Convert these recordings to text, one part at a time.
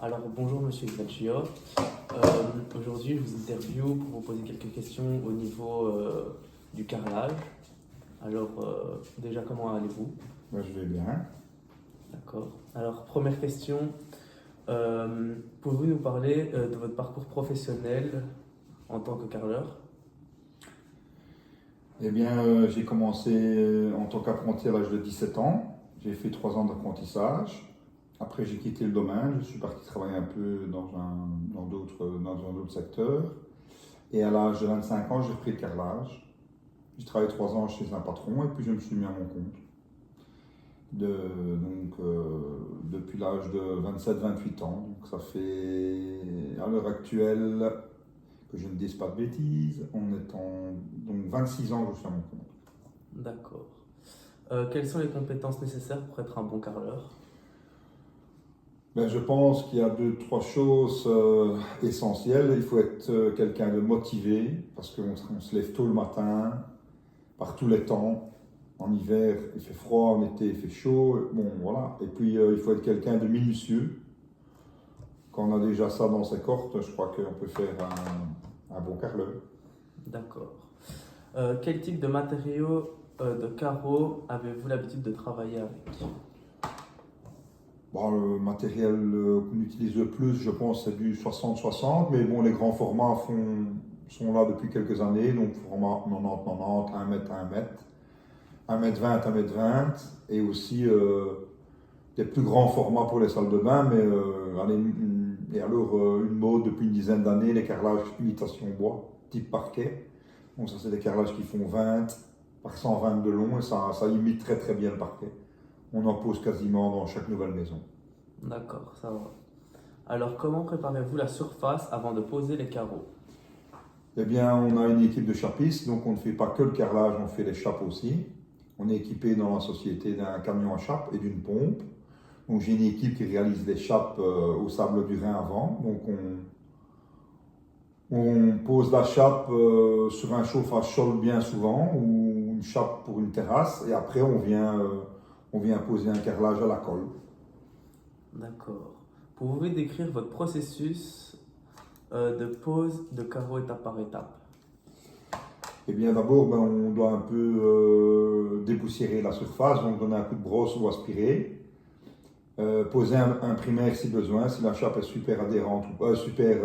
Alors bonjour Monsieur Ignacio. Aujourd'hui je vous interview pour vous poser quelques questions au niveau du carrelage. Alors déjà comment allez-vous? Moi, je vais bien. D'accord. Alors première question, pouvez-vous nous parler de votre parcours professionnel en tant que carreleur? Eh bien, j'ai commencé en tant qu'apprenti à l'âge de 17 ans. J'ai fait 3 ans d'apprentissage. Après, j'ai quitté le domaine. Je suis parti travailler un peu dans un autre secteur. Et à l'âge de 25 ans, j'ai repris le carrelage. J'ai travaillé 3 ans chez un patron et puis je me suis mis à mon compte. Depuis l'âge de 27-28 ans. Donc, ça fait à l'heure actuelle, que je ne dise pas de bêtises, on est en donc 26 ans que je suis à mon compte. D'accord. Quelles sont les compétences nécessaires pour être un bon carreleur? Ben, je pense qu'il y a deux, trois choses essentielles. Il faut être quelqu'un de motivé, parce qu'on se lève tôt le matin, par tous les temps. En hiver, il fait froid, en été, il fait chaud. Bon, voilà. Et puis, il faut être quelqu'un de minutieux. Quand on a déjà ça dans ses cordes, je crois qu'on peut faire un bon carreleur. D'accord. Quel type de matériaux de carreaux avez-vous l'habitude de travailler avec? Bon, le matériel qu'on utilise le plus, je pense, c'est du 60-60, mais bon, les grands formats sont là depuis quelques années, donc format 90-90, 1 mètre à 1 mètre, 1 mètre 20 à 1 mètre 20, et aussi des plus grands formats pour les salles de bain, mais une mode depuis une dizaine d'années, les carrelages imitation bois, type parquet. Donc ça, c'est des carrelages qui font 20 par 120 de long, et ça imite très très bien le parquet. On en pose quasiment dans chaque nouvelle maison. D'accord, ça va. Alors, comment préparez-vous la surface avant de poser les carreaux? Eh bien, on a une équipe de chapistes, donc on ne fait pas que le carrelage, on fait les chapes aussi. On est équipé dans la société d'un camion à chape et d'une pompe. Donc j'ai une équipe qui réalise les chapes au sable du Rhin avant. Donc on pose la chape sur un chauffage chaud bien souvent, ou une chape pour une terrasse, et après on vient poser un carrelage à la colle. D'accord. Pouvez-vous décrire votre processus de pose de carreaux étape par étape? Eh bien, d'abord, on doit un peu dépoussiérer la surface, donc donner un coup de brosse ou aspirer. Poser un primaire si besoin, si la chape est super adhérente, super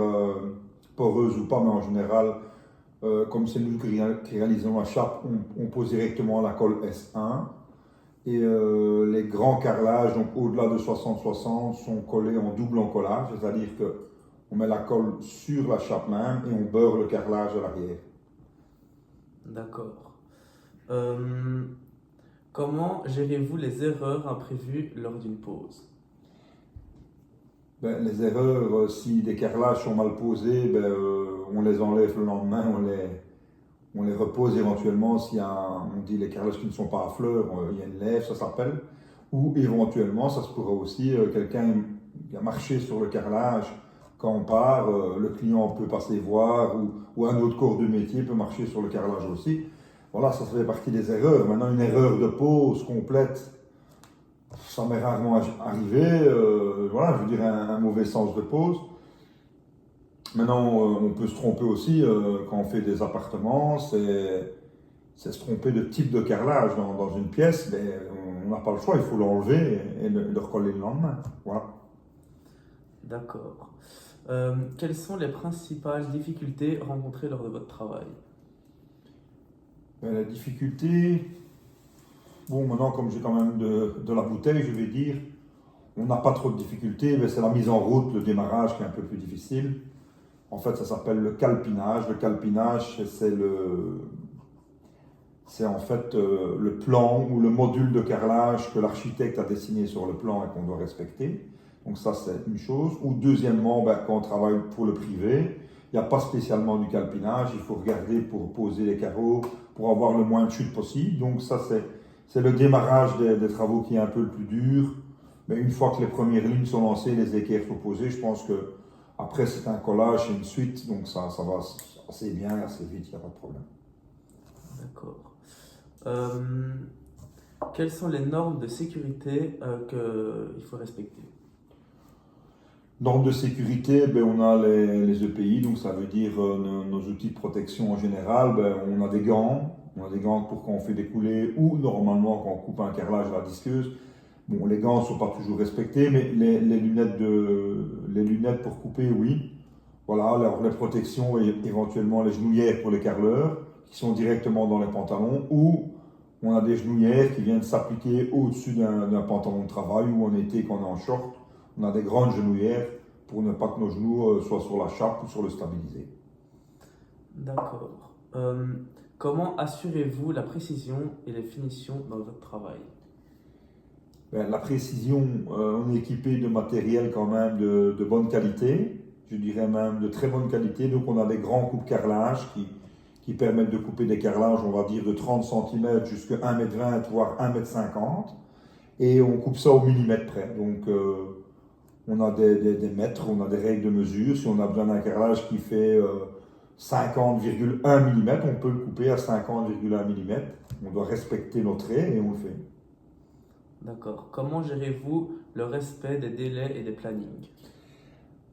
poreuse ou pas, mais en général, comme c'est nous qui réalisons la chape, on pose directement la colle S1. Et les grands carrelages, donc au-delà de 60-60, sont collés en double encollage, c'est-à-dire qu'on met la colle sur la chape même et on beurre le carrelage à l'arrière. D'accord. Euh, Comment gérez-vous les erreurs imprévues lors d'une pose? Ben, les erreurs, si des carrelages sont mal posés, on les enlève le lendemain, on les repose éventuellement. On dit les carrelages qui ne sont pas à fleurs, il y a une lèvre, ça s'appelle. Ou éventuellement, ça se pourra aussi, quelqu'un qui a marché sur le carrelage, quand on part, le client peut passer voir, ou un autre corps de métier peut marcher sur le carrelage aussi. Voilà, ça fait partie des erreurs. Maintenant, une erreur de pose complète, ça m'est rarement arrivé. Voilà, je veux dire un mauvais sens de pose. Maintenant, on peut se tromper aussi quand on fait des appartements. C'est se tromper de type de carrelage dans une pièce. Mais on n'a pas le choix, il faut l'enlever et le recoller le lendemain. Voilà. D'accord. Quelles sont les principales difficultés rencontrées lors de votre travail? La difficulté, bon, maintenant, comme j'ai quand même de la bouteille, je vais dire, on n'a pas trop de difficultés, mais c'est la mise en route, le démarrage qui est un peu plus difficile. En fait, ça s'appelle le calpinage. Le calpinage, c'est en fait le plan ou le module de carrelage que l'architecte a dessiné sur le plan et qu'on doit respecter. Donc ça, c'est une chose. Ou deuxièmement, quand on travaille pour le privé, il n'y a pas spécialement du calpinage. Il faut regarder pour poser les carreaux, pour avoir le moins de chute possible. Donc ça, c'est le démarrage des travaux qui est un peu le plus dur. Mais une fois que les premières lignes sont lancées, les équerres sont posées, je pense que après c'est un collage et une suite. Donc ça va assez bien, assez vite, il n'y a pas de problème. D'accord. Euh, Quelles sont les normes de sécurité qu'il faut respecter? Normes de sécurité, ben, on a les EPI, donc ça veut dire nos outils de protection en général. Ben, on a des gants. On a des gants pour quand on fait des coulées ou normalement quand on coupe un carrelage à la disqueuse. Bon, les gants ne sont pas toujours respectés, mais les lunettes pour couper, oui. Voilà, alors les protections et éventuellement les genouillères pour les carreleurs qui sont directement dans les pantalons ou on a des genouillères qui viennent s'appliquer au-dessus d'un pantalon de travail ou en été quand on est en short. On a des grandes genouillères pour ne pas que nos genoux soient sur la chape ou sur le stabilisé. D'accord. Comment assurez-vous la précision et les finitions dans votre travail? Ben, la précision, on est équipé de matériel quand même de bonne qualité, je dirais même de très bonne qualité. Donc on a des grands coupe-carrelage qui permettent de couper des carrelages, on va dire de 30 cm jusqu'à 1,20 m, voire 1,50 m. Et on coupe ça au millimètre près. Donc on a des mètres, on a des règles de mesure. Si on a besoin d'un carrelage qui fait 50,1 mm, on peut le couper à 50,1 mm. On doit respecter nos traits et on le fait. D'accord. Comment gérez-vous le respect des délais et des plannings?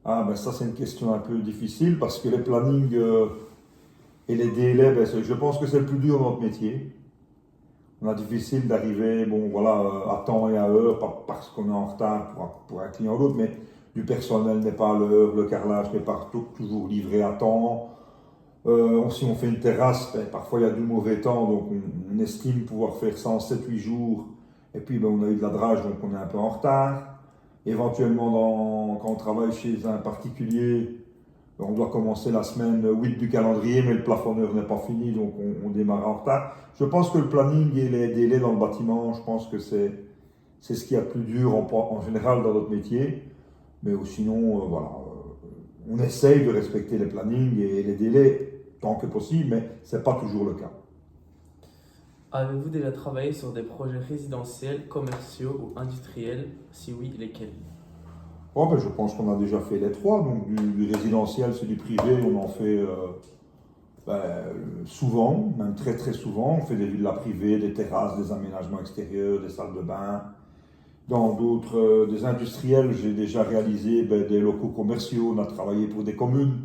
Ah ben ça c'est une question un peu difficile parce que les plannings et les délais, ben, je pense que c'est le plus dur dans notre métier. On a difficile d'arriver bon, voilà, à temps et à heure, pas parce qu'on est en retard pour un client ou l'autre, mais du personnel n'est pas à l'heure, le carrelage n'est pas toujours livré à temps. Si on fait une terrasse, ben, parfois il y a du mauvais temps, donc on estime pouvoir faire ça en 7-8 jours. Et puis ben, on a eu de la drage, donc on est un peu en retard. Éventuellement, quand on travaille chez un particulier, on doit commencer la semaine 8 du calendrier, mais le plafonneur n'est pas fini, donc on démarre en retard. Je pense que le planning et les délais dans le bâtiment, je pense que c'est ce qu'il y a de plus dur en général dans notre métier. Mais sinon, voilà, on essaye de respecter les plannings et les délais tant que possible, mais ce n'est pas toujours le cas. Avez-vous déjà travaillé sur des projets résidentiels, commerciaux ou industriels? Si oui, lesquels? Oh, ben, je pense qu'on a déjà fait les trois. Donc du résidentiel, c'est du privé, on en fait ben, souvent, même très très souvent. On fait des villas privées, des terrasses, des aménagements extérieurs, des salles de bain. Dans d'autres, des industriels, j'ai déjà réalisé ben, des locaux commerciaux. On a travaillé pour des communes.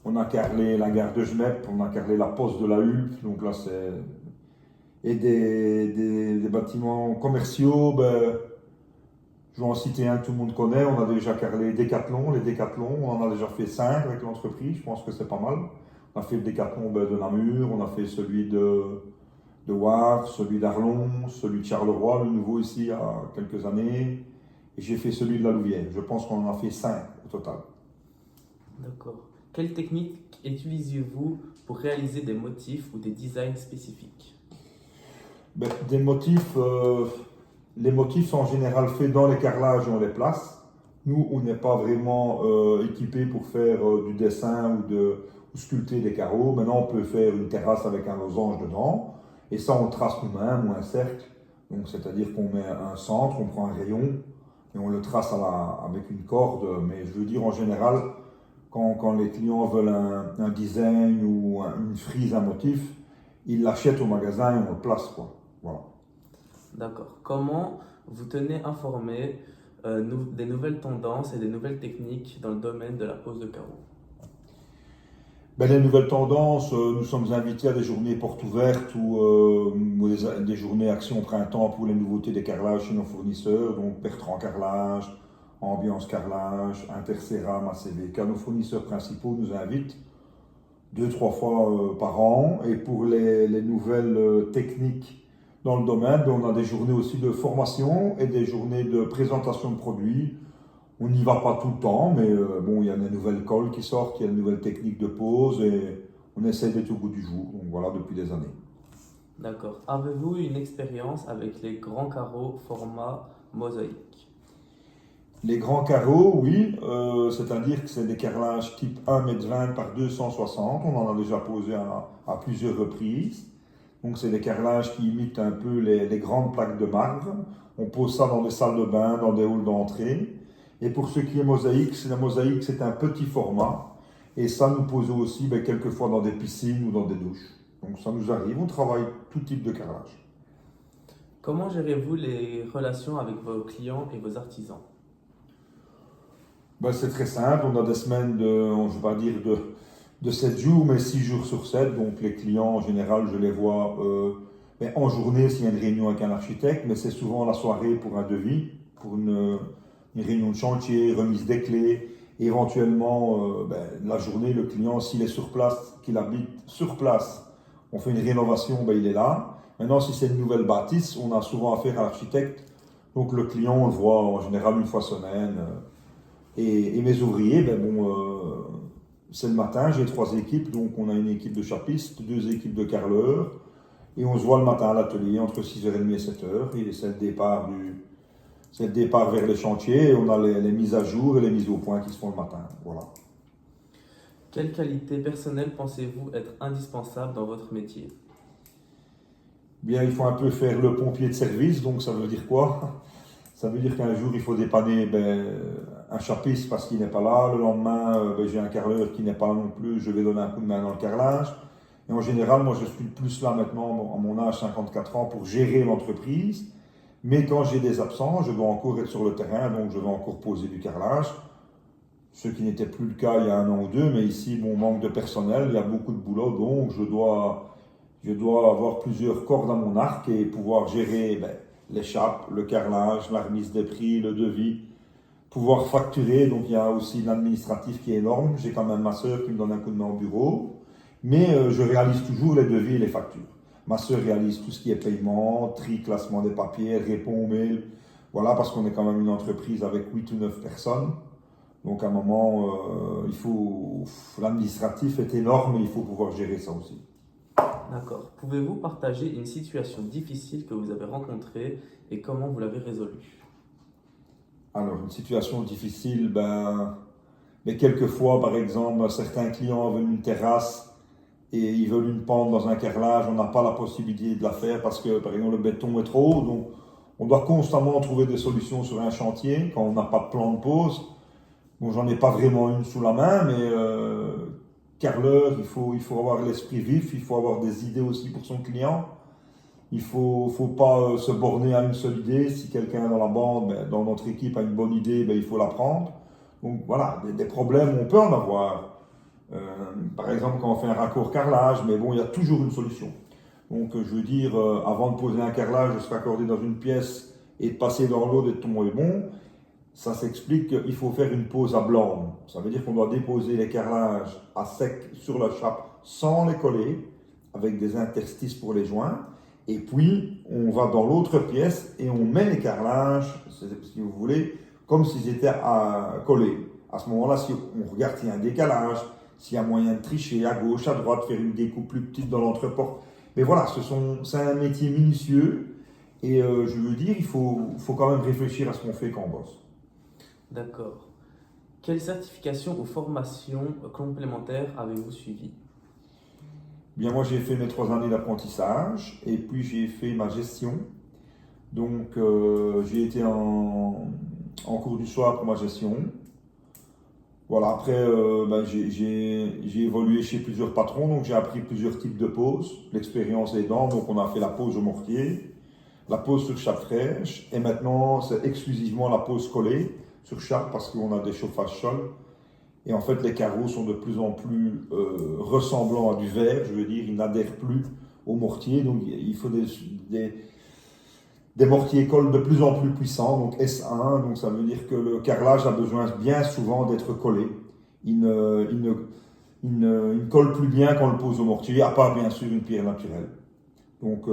On a carrelé la gare de Genève, on a carrelé la poste de la Hulpe. Donc là, c'est. Et des bâtiments commerciaux, ben, je vais en citer un que tout le monde connaît. On a déjà carrelé Decathlon, les Decathlon. On en a déjà fait 5 avec l'entreprise. Je pense que c'est pas mal. On a fait le Decathlon ben, de Namur, on a fait celui de Wavre, celui d'Arlon, celui de Charleroi, le nouveau ici, il y a quelques années. Et j'ai fait celui de la Louvière. Je pense qu'on en a fait 5 au total. D'accord. Quelle technique utilisez-vous pour réaliser des motifs ou des designs spécifiques? Ben, des motifs, les motifs sont en général faits dans les carrelages et on les place. Nous, on n'est pas vraiment équipés pour faire du dessin ou sculpter des carreaux. Maintenant, on peut faire une terrasse avec un losange dedans. Et ça, on trace nous-mêmes ou un cercle. Donc, c'est-à-dire qu'on met un centre, on prend un rayon et on le trace avec une corde. Mais je veux dire, en général, quand les clients veulent un design ou une frise, un motif, ils l'achètent au magasin et on le place, quoi. Voilà. D'accord. Comment vous tenez informé des nouvelles tendances et des nouvelles techniques dans le domaine de la pose de carreaux? Ben, les nouvelles tendances, nous sommes invités à des journées portes ouvertes ou des journées action printemps pour les nouveautés des carrelages chez nos fournisseurs, donc Bertrand Carrelage, Ambiance Carrelage, Interceram, ACVK. Nos fournisseurs principaux nous invitent 2-3 fois par an. Et pour les nouvelles techniques dans le domaine, ben, on a des journées aussi de formation et des journées de présentation de produits. On n'y va pas tout le temps, mais bon, il y a des nouvelles colles qui sortent, il y a des nouvelles techniques de pose et on essaie d'être au bout du jour. Donc voilà, depuis des années. D'accord. Avez-vous une expérience avec les grands carreaux format mosaïque? Les grands carreaux, oui, c'est-à-dire que c'est des carrelages type 1,20 m par 260. On en a déjà posé à plusieurs reprises. Donc c'est des carrelages qui imitent un peu les grandes plaques de marbre. On pose ça dans des salles de bain, dans des halls d'entrée. Et pour ce qui est mosaïque, la mosaïque c'est un petit format. Et ça nous pose aussi ben, quelquefois dans des piscines ou dans des douches. Donc ça nous arrive, on travaille tout type de carrelage. Comment gérez-vous les relations avec vos clients et vos artisans? Ben, c'est très simple, on a des semaines je vais pas dire de 7 jours, mais 6 jours sur 7. Donc les clients, en général, je les vois ben, en journée s'il y a une réunion avec un architecte, mais c'est souvent la soirée pour un devis, pour une réunion de chantier, remise des clés. Et éventuellement, ben, la journée, le client, s'il est sur place, qu'il habite sur place, on fait une rénovation, ben, il est là. Maintenant, si c'est une nouvelle bâtisse, on a souvent affaire à l'architecte. Donc le client, on le voit en général une fois semaine. Et mes ouvriers, ben bon, c'est le matin, j'ai 3 équipes, donc on a une équipe de chapistes, 2 équipes de carreleurs, et on se voit le matin à l'atelier entre 6h30 et 7h, et c'est le départ vers les chantiers, et on a les mises à jour et les mises au point qui se font le matin. Voilà. Quelle qualité personnelle pensez-vous être indispensable dans votre métier? Bien, il faut un peu faire le pompier de service, donc ça veut dire quoi? Ça veut dire qu'un jour, il faut dépanner un chapiste parce qu'il n'est pas là. Le lendemain, j'ai un carreleur qui n'est pas là non plus. Je vais donner un coup de main dans le carrelage. Et en général, moi, je suis plus là maintenant, à mon âge, 54 ans, pour gérer l'entreprise. Mais quand j'ai des absents, je dois encore être sur le terrain, donc je dois encore poser du carrelage. Ce qui n'était plus le cas il y a 1 an ou 2, mais ici, bon, manque de personnel, il y a beaucoup de boulot, donc je dois avoir plusieurs cordes à mon arc et pouvoir gérer l'échappe, le carrelage, la remise des prix, le devis, pouvoir facturer. Donc il y a aussi l'administratif qui est énorme. J'ai quand même ma soeur qui me donne un coup de main au bureau, mais je réalise toujours les devis et les factures. Ma soeur réalise tout ce qui est paiement, tri, classement des papiers, répond aux mails. Voilà, parce qu'on est quand même une entreprise avec 8 ou 9 personnes. Donc à un moment, l'administratif est énorme et il faut pouvoir gérer ça aussi. D'accord. Pouvez-vous partager une situation difficile que vous avez rencontrée et comment vous l'avez résolue? Alors, une situation difficile, mais quelquefois, par exemple, certains clients veulent une terrasse et ils veulent une pente dans un carrelage, on n'a pas la possibilité de la faire parce que, par exemple, le béton est trop haut, donc on doit constamment trouver des solutions sur un chantier quand on n'a pas de plan de pose. Bon, j'en ai pas vraiment une sous la main, mais carreleur, il faut avoir l'esprit vif, il faut avoir des idées aussi pour son client. Il faut pas se borner à une seule idée. Si quelqu'un dans la bande, dans notre équipe a une bonne idée, il faut la prendre. Donc voilà, des problèmes, on peut en avoir. Par exemple, quand on fait un raccord carrelage, mais bon, il y a toujours une solution. Donc je veux dire, avant de poser un carrelage, de se raccorder dans une pièce et de passer dans l'autre et de tomber bon, ça s'explique qu'il faut faire une pose à blanc. Ça veut dire qu'on doit déposer les carrelages à sec sur la chape sans les coller, avec des interstices pour les joints. Et puis, on va dans l'autre pièce et on met les carrelages, si vous voulez, comme s'ils étaient collés. À ce moment-là, si on regarde s'il y a un décalage, s'il y a moyen de tricher à gauche, à droite, faire une découpe plus petite dans l'entreport. Mais voilà, c'est un métier minutieux. Et je veux dire, il faut quand même réfléchir à ce qu'on fait quand on bosse. D'accord. Quelle certification ou formation complémentaire avez-vous suivi? Bien, moi, j'ai fait mes 3 années d'apprentissage et puis j'ai fait ma gestion. Donc, j'ai été en cours du soir pour ma gestion. Voilà, après, j'ai évolué chez plusieurs patrons, donc j'ai appris plusieurs types de poses, l'expérience aidant. Donc, on a fait la pose au mortier, la pose sur chape fraîche, et maintenant, c'est exclusivement la pose collée sur chape parce qu'on a des chauffages sol. Et en fait, les carreaux sont de plus en plus ressemblants à du verre, je veux dire, ils n'adhèrent plus au mortier. Donc, il faut des mortiers colle de plus en plus puissants, donc S1. Donc, ça veut dire que le carrelage a besoin bien souvent d'être collé. Il ne colle plus bien quand on le pose au mortier, à part bien sûr une pierre naturelle. Donc,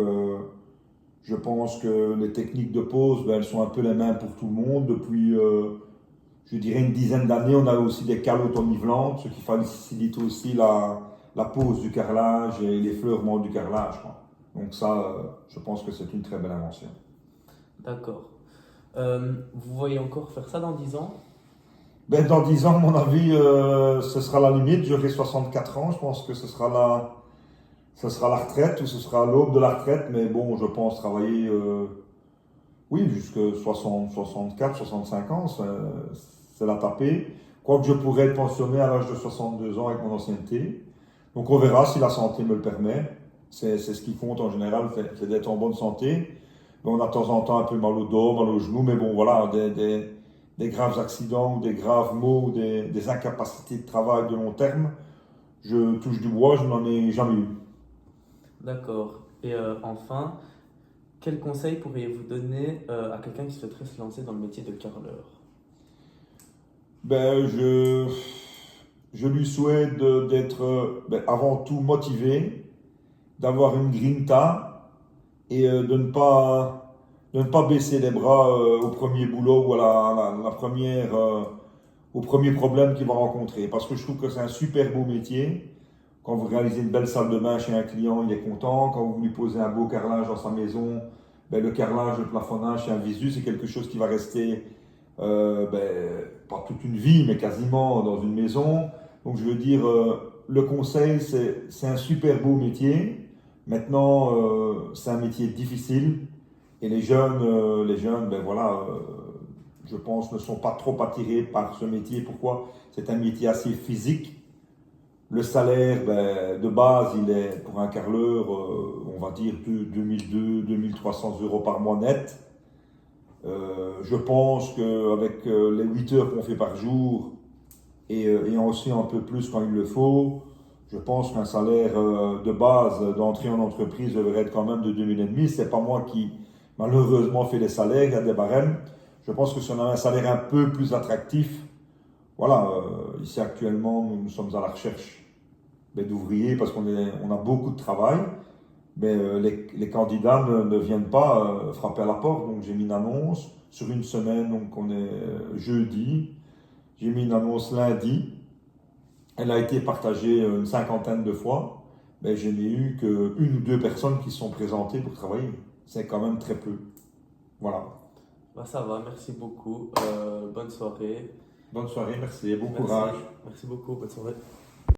je pense que les techniques de pose, elles sont un peu les mêmes pour tout le monde. Depuis je dirais une dizaine d'années, on a aussi des calottes nivelantes, ce qui facilite aussi la pose du carrelage et l'effleurement du carrelage. Donc ça, je pense que c'est une très belle invention. D'accord. Vous voyez encore faire ça dans 10 ans? Dans 10 ans, à mon avis, ce sera la limite. J'aurai 64 ans, je pense que ce sera la retraite ou ce sera l'aube de la retraite. Mais bon, je pense travailler, oui, jusqu'à 60, 64, 65 ans. C'est la taper. Quoique je pourrais être pensionné à l'âge de 62 ans avec mon ancienneté. Donc on verra si la santé me le permet. C'est ce qui compte en général, c'est d'être en bonne santé. On a de temps en temps un peu mal au dos, mal aux genoux, mais bon voilà, des graves accidents, ou des graves maux, ou des incapacités de travail de long terme. Je touche du bois, je n'en ai jamais eu. D'accord. Et enfin, quel conseil pourriez-vous donner à quelqu'un qui souhaiterait se lancer dans le métier de carreleur? Ben, je lui souhaite d'être avant tout motivé, d'avoir une grinta et de ne pas baisser les bras au premier boulot ou à la première, au premier problème qu'il va rencontrer. Parce que je trouve que c'est un super beau métier. Quand vous réalisez une belle salle de bain chez un client, il est content. Quand vous lui posez un beau carrelage dans sa maison, ben, le carrelage, le plafonnage chez un visu, c'est quelque chose qui va rester pas toute une vie, mais quasiment dans une maison. Donc je veux dire, le conseil, c'est un super beau métier. Maintenant, c'est un métier difficile et les jeunes, ben voilà, je pense, ne sont pas trop attirés par ce métier. Pourquoi? C'est un métier assez physique. Le salaire, ben, de base, il est pour un carreleur, on va dire 2 200-2300 € par mois net. Je pense qu'avec les 8 heures qu'on fait par jour et aussi un peu plus quand il le faut, je pense qu'un salaire de base d'entrée en entreprise devrait être quand même de 2500. C'est pas moi qui malheureusement fait les salaires, il y a des barèmes. Je pense que si on a un salaire un peu plus attractif, voilà, ici actuellement nous sommes à la recherche d'ouvriers parce on a beaucoup de travail. Mais les candidats ne viennent pas frapper à la porte. Donc j'ai mis une annonce sur une semaine, donc on est jeudi. J'ai mis une annonce lundi. Elle a été partagée une cinquantaine de fois. Mais je n'ai eu qu'une ou deux personnes qui se sont présentées pour travailler. C'est quand même très peu. Voilà. Bah, ça va, merci beaucoup. Bonne soirée. Bonne soirée, merci et bon Merci. courage. Merci beaucoup, bonne soirée.